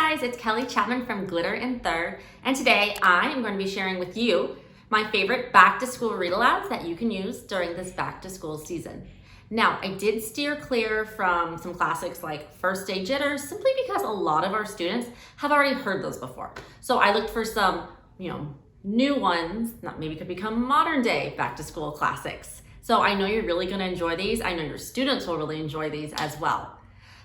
guys, it's Kelly Chapman from Glitter in Third, and today I am going to be sharing with you my favorite back to school read alouds that you can use during this back to school season. Now, I did steer clear from some classics like First Day Jitters simply because a lot of our students have already heard those before. So I looked for some, new ones that maybe could become modern day back to school classics. So I know you're really going to enjoy these. I know your students will really enjoy these as well.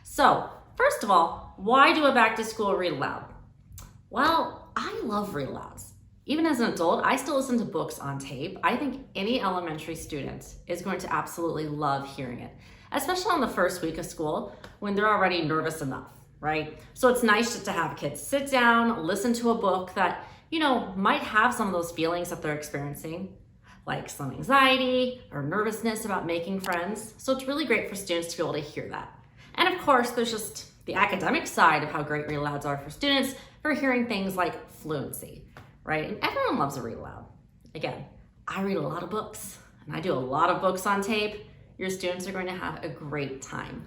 So first of all, why do a back to school read aloud? Well, I love read alouds. Even as an adult, I still listen to books on tape. I think any elementary student is going to absolutely love hearing it, especially on the first week of school when they're already nervous enough, right? So it's nice just to have kids sit down, listen to a book that, might have some of those feelings that they're experiencing, like some anxiety or nervousness about making friends. So it's really great for students to be able to hear that. And of course, there's just the academic side of how great read alouds are for students for hearing things like fluency, right? And everyone loves a read aloud. Again, I read a lot of books and I do a lot of books on tape. Your students are going to have a great time.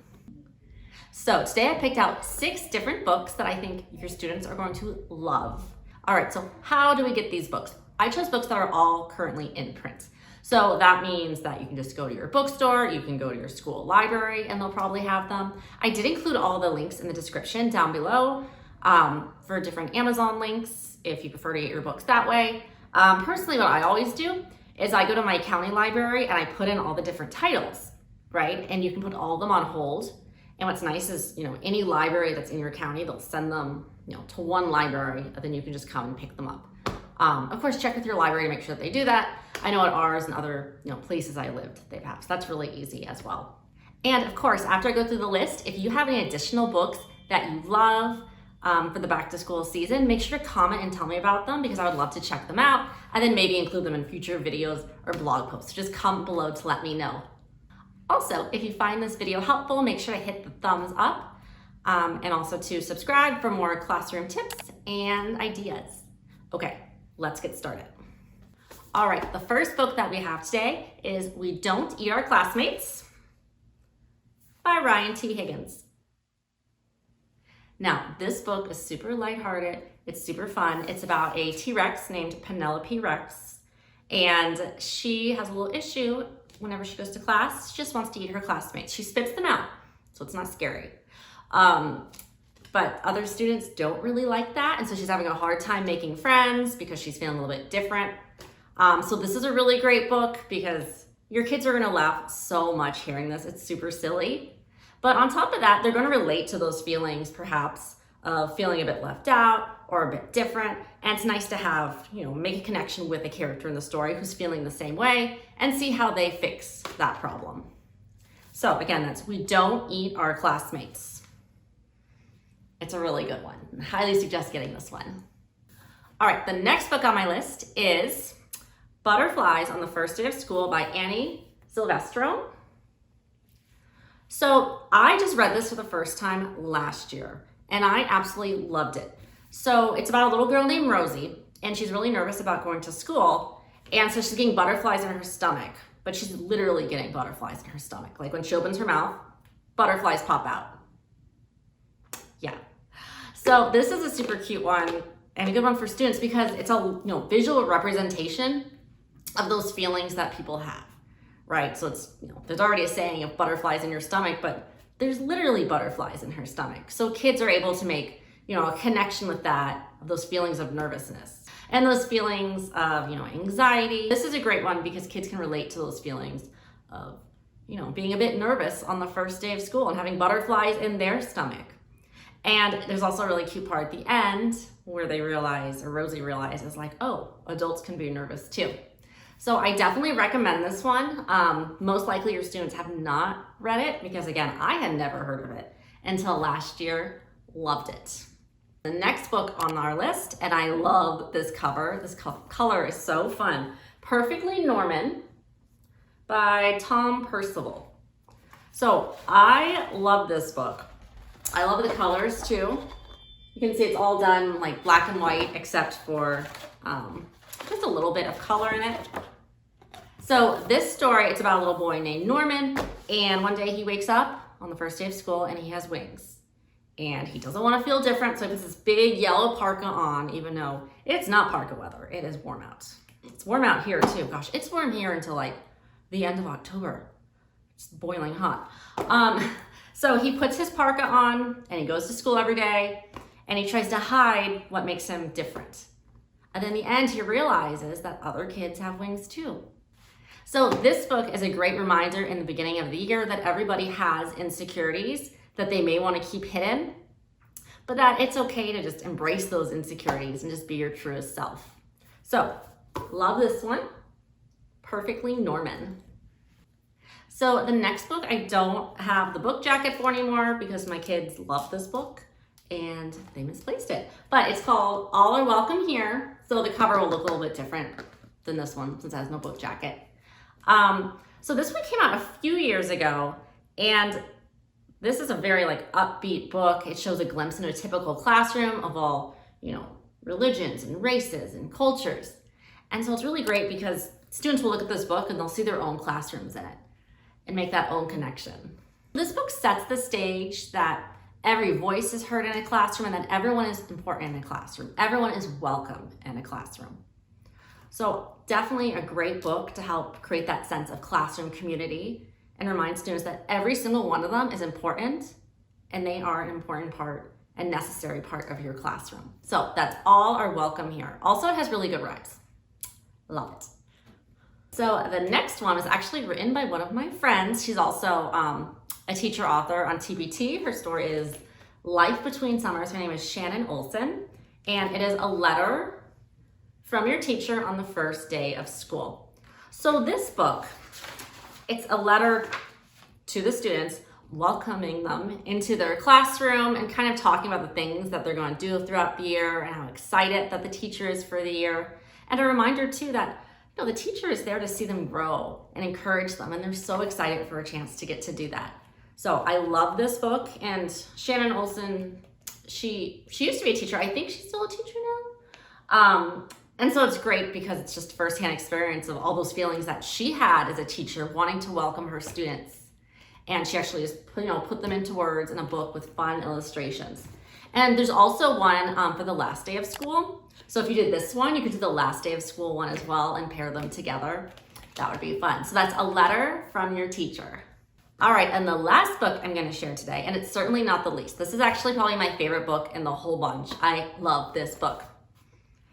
So today I picked out 6 different books that I think your students are going to love. All right, so how do we get these books? I chose books that are all currently in print. So that means that you can just go to your bookstore, you can go to your school library, and they'll probably have them. I did include all the links in the description down below for different Amazon links if you prefer to get your books that way. Personally, what I always do is I go to my county library and I put in all the different titles, right? And you can put all of them on hold. And what's nice is, any library that's in your county, they'll send them, to one library, and then you can just come and pick them up. Of course, check with your library to make sure that they do that. I know at ours and other places I lived, they have. So that's really easy as well. And of course, after I go through the list, if you have any additional books that you love for the back to school season, make sure to comment and tell me about them because I would love to check them out and then maybe include them in future videos or blog posts. Just comment below to let me know. Also, if you find this video helpful, make sure to hit the thumbs up and also to subscribe for more classroom tips and ideas. Okay, let's get started. All right, the first book that we have today is We Don't Eat Our Classmates by Ryan T. Higgins. Now, this book is super lighthearted. It's super fun. It's about a T-Rex named Penelope Rex, and she has a little issue whenever she goes to class. She just wants to eat her classmates. She spits them out, so it's not scary. But other students don't really like that, and so she's having a hard time making friends because she's feeling a little bit different. So this is a really great book because your kids are gonna laugh so much hearing this. It's super silly. But on top of that, they're gonna relate to those feelings, perhaps, of feeling a bit left out or a bit different. And it's nice to have, make a connection with a character in the story who's feeling the same way and see how they fix that problem. So again, that's We Don't Eat Our Classmates. It's a really good one. I highly suggest getting this one. All right, the next book on my list is Butterflies on the First Day of School by Annie Silvestro. So I just read this for the first time last year and I absolutely loved it. So it's about a little girl named Rosie and she's really nervous about going to school. And so she's getting butterflies in her stomach, but she's literally getting butterflies in her stomach. Like when she opens her mouth, butterflies pop out. Yeah. So this is a super cute one and a good one for students because it's a visual representation of those feelings that people have, right? So it's, there's already a saying of butterflies in your stomach, but there's literally butterflies in her stomach. So kids are able to make, a connection with that, those feelings of nervousness and those feelings of, anxiety. This is a great one because kids can relate to those feelings of, being a bit nervous on the first day of school and having butterflies in their stomach. And there's also a really cute part at the end where they realize, or Rosie realizes like, oh, adults can be nervous too. So I definitely recommend this one. Most likely your students have not read it because again, I had never heard of it until last year. Loved it. The next book on our list, and I love this cover. This color is so fun. Perfectly Norman by Tom Percival. So I love this book. I love the colors too. You can see it's all done like black and white except for just a little bit of color in it. So this story, it's about a little boy named Norman, and one day he wakes up on the first day of school and he has wings. and he doesn't want to feel different, so he puts this big yellow parka on, even though it's not parka weather. It is warm out. It's warm out here too. Gosh, it's warm here until like the end of October. It's boiling hot. So he puts his parka on and he goes to school every day and he tries to hide what makes him different. And in the end, he realizes that other kids have wings too. So this book is a great reminder in the beginning of the year that everybody has insecurities that they may want to keep hidden, but that it's okay to just embrace those insecurities and just be your truest self. So, love this one. Perfectly Norman. So the next book I don't have the book jacket for anymore because my kids love this book and they misplaced it. But it's called All Are Welcome Here. So the cover will look a little bit different than this one since it has no book jacket. So this one came out a few years ago, and this is a very like upbeat book. It shows a glimpse into a typical classroom of all, religions and races and cultures. And so it's really great because students will look at this book and they'll see their own classrooms in it and make that own connection. This book sets the stage that every voice is heard in a classroom and that everyone is important in a classroom. Everyone is welcome in a classroom. So definitely a great book to help create that sense of classroom community and remind students that every single one of them is important and they are an important part and necessary part of your classroom. So that's All Are Welcome Here. Also, it has really good rhymes. Love it. So the next one is actually written by one of my friends. She's also a teacher author on TBT. Her story is Life Between Summers. Her name is Shannon Olsen, and it is a letter from your teacher on the first day of school. So this book, it's a letter to the students welcoming them into their classroom and kind of talking about the things that they're going to do throughout the year and how excited that the teacher is for the year. And a reminder too that the teacher is there to see them grow and encourage them, and they're so excited for a chance to get to do that. So I love this book, and Shannon Olsen, she used to be a teacher. I think she's still a teacher now. And so it's great because it's just firsthand experience of all those feelings that she had as a teacher wanting to welcome her students. And she actually just put them into words in a book with fun illustrations. And there's also one for the last day of school. So if you did this one, you could do the last day of school one as well and pair them together. That would be fun. So that's a letter from your teacher. All right, and the last book I'm going to share today, and it's certainly not the least. This is actually probably my favorite book in the whole bunch. I love this book.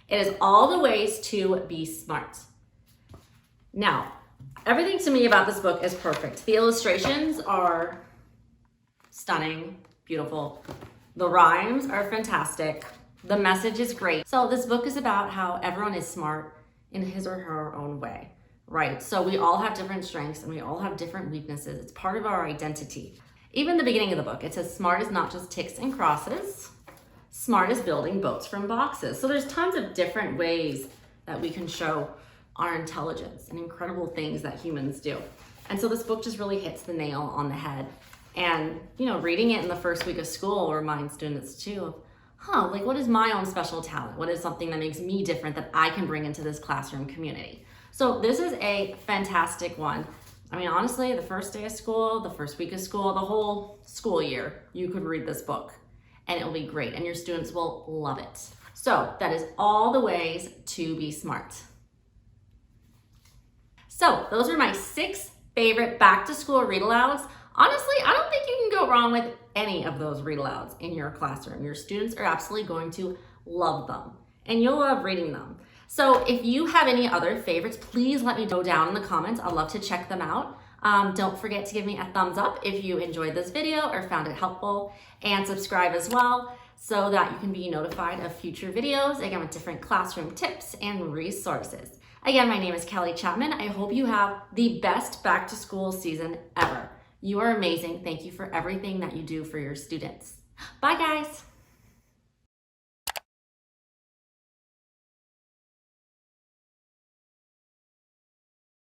It is All the Ways to Be Smart. Now, everything to me about this book is perfect. The illustrations are stunning, beautiful. The rhymes are fantastic. The message is great. So this book is about how everyone is smart in his or her own way, right? So we all have different strengths and we all have different weaknesses. It's part of our identity. Even the beginning of the book, it says smart is not just ticks and crosses. Smart is building boats from boxes. So there's tons of different ways that we can show our intelligence and incredible things that humans do. And so this book just really hits the nail on the head. And, reading it in the first week of school reminds students too of, what is my own special talent? What is something that makes me different that I can bring into this classroom community? So this is a fantastic one. I mean, honestly, the first day of school, the first week of school, the whole school year, you could read this book and it will be great and your students will love it. So that is All the Ways to Be Smart. So those are my 6 favorite back to school read alouds. Honestly, I don't think you can go wrong with any of those read alouds in your classroom. Your students are absolutely going to love them and you'll love reading them. So if you have any other favorites, please let me know down in the comments. I'd love to check them out. Don't forget to give me a thumbs up if you enjoyed this video or found it helpful, and subscribe as well so that you can be notified of future videos, again, with different classroom tips and resources. Again, my name is Kelly Chapman. I hope you have the best back to school season ever. You are amazing. Thank you for everything that you do for your students. Bye, guys.